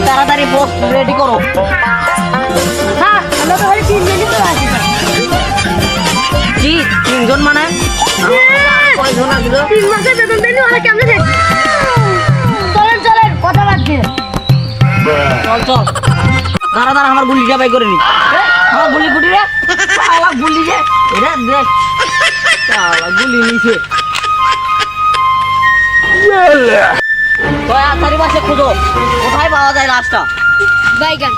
তাড়াতাড়ি post ready করো। কি 3 জন মানে কয়জন আসলো? 3 মাসের বেতন দেয়নি ওরা কেমনে দেখ। চলেন কথা বাদ দিয়ে চল দাঁড়া আমার গুলিটা বাই করে নি। আমার গুলি কুটি রে শালা গুলি যে রে দেখ শালা গুলি নিছে। তোরা চারিপাশে খোঁজো কোথায় পাওয়া যায় লাশটা। বাইগান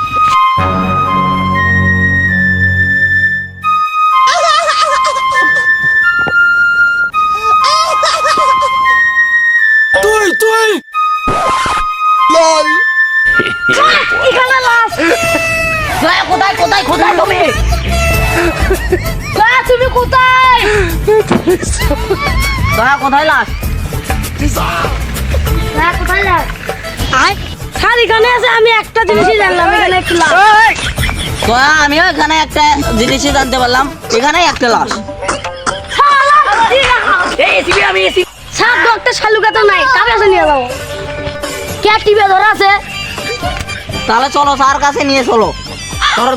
তুই লল এখানে লাশ। কোথায় তুমি? তুমি কোথায়? কোথায় লাশ? কোথায় লাশ? স্যার এখানে আছে, আমি একটা জিনিসই জানলাম, এখানে একটা লাশ। আমিও এখানে একটা জিনিসই জানতে পারলাম, এখানে একটা লাশ। স্যার ডক্টর শালুকা তো নাই, কার কাছে নিয়ে যাবো? কে টিপে ধরা আছে? তাহলে চলো স্যার কাছে নিয়ে চলো। ধরো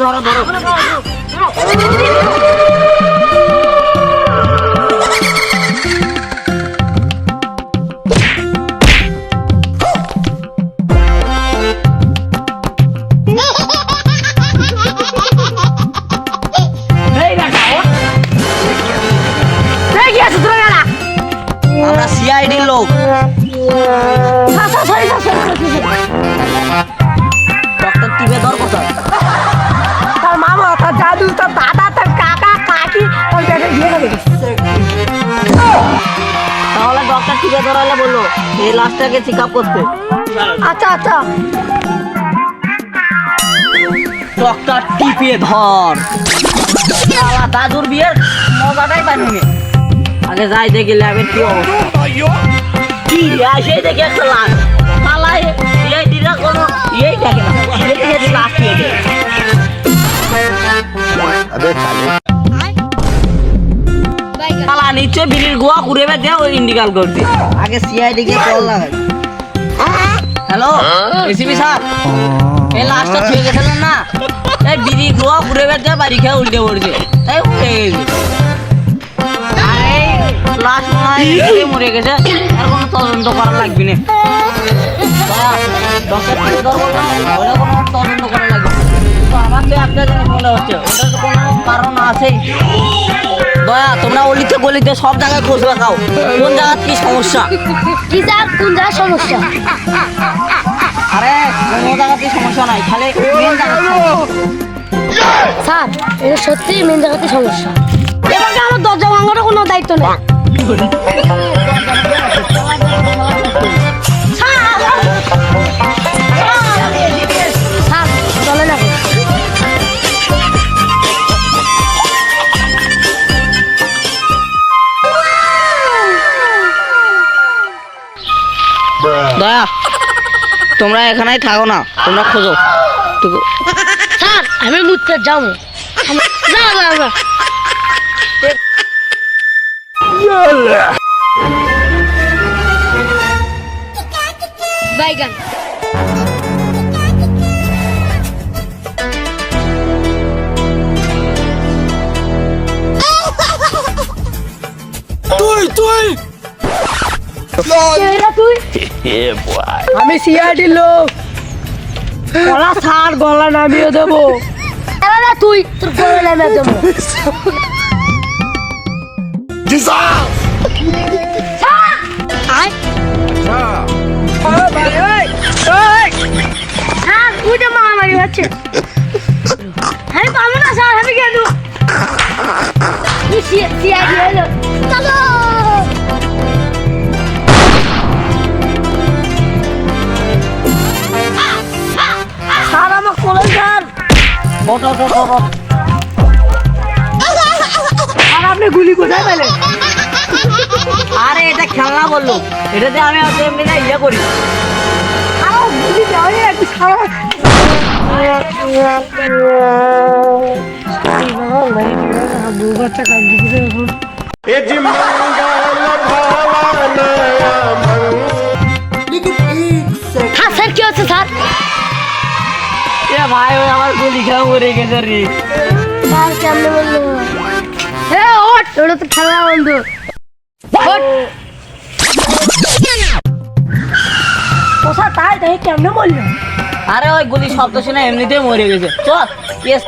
আমরা সিআইডির লোক। ডক্টর টিপে ধর কোথায়? তার মামা, তার দাদু, তার দাদা, তার কাকা, কাকি, তার পেটে দিয়ে গেল। তাহলে ডক্টর টিপে ধরালে বললো এই লাশটাকে চেক আপ করতে। আচ্ছা ডক্টর টিপে ধর। দাদুর বিয়ের মজাটাই পাইনি। আগে যাই দেখি ল্যাবের কি অবস্থা। কি আসে দেখি একটা লাশ। শালায় সিআইডিরা কোনো ইয়েই দেখে না, লাশ পেয়ে যায়। শালা নিশ্চয় বিড়ির গোয়া ঘুরে বেঁধে ওই ইন্ডিকাল করছে। আগে সিআইডি কে কল লাগাই। হ্যালো এসিপি স্যার, এই লাশটা ছুঁয়ে গেছিলেন না? এই বিড়ি গোয়া ঘুরে বেঁধে বাড়ি খেয়ে উল্টে পড়ছে, তাই উঠে গেছে। আর এই লাশ মরে গেছে, আর কোনো তদন্ত করা লাগবে না। তদন্ত করা লাগবে। আমার তো একটা জিনিস মনে হচ্ছে, ওটার তো কোনো কারণ আছেই। দয়া তোমরা অলিতে গলিতে সব জায়গায় খোঁজ রাখাও, কোন জায়গার কি সমস্যা। কি স্যার, কোন জায়গার সমস্যা? আরে কোনো জায়গার কি সমস্যা নাই, খালি মেন জায়গা। স্যার এটা সত্যি মেন জায়গাতে সমস্যা। এবারে আমার দরজা ভাঙার কোনো দায়িত্ব নেই। স্যার চলে না। দয়া তোমরা এখানেই থাকো না, তোমরা খোঁজো। স্যার আমি মুততে যাবো। যা বাইগান তুই আমি সিআইডির লোক। গলা ছাড়, গলা নামিয়ে দেবো। তুই তোর গলা নামিয়ে দেবো। মারামারি হচ্ছে, আমি পাবো না স্যার, আমি কেন সিআইডি হলো। চলো স্যার, আমার কোলে স্যার। আর আপনি গুলি কোথায় পেলেন? আরে এটা খেলনা বললো, এটাতে আমি এমনি না ইয়ে করি। গুলি দেওয়া একটু বউ বাচ্চা কাঁদতে দিছে এখন। হ্যাঁ স্যার কি হচ্ছে স্যার? এ ভাই ওই আমার গুলি খাওয়া মরে গেছে রে। স্যার কেমনে বললো? এ ওঠ, ওটা তো খেলা বন্ধ। ওঠ। ও স্যার তাই কেমনে বললো? আরে ওই গুলি শব্দ শুনে এমনিতেই মরে গেছে। চল কেস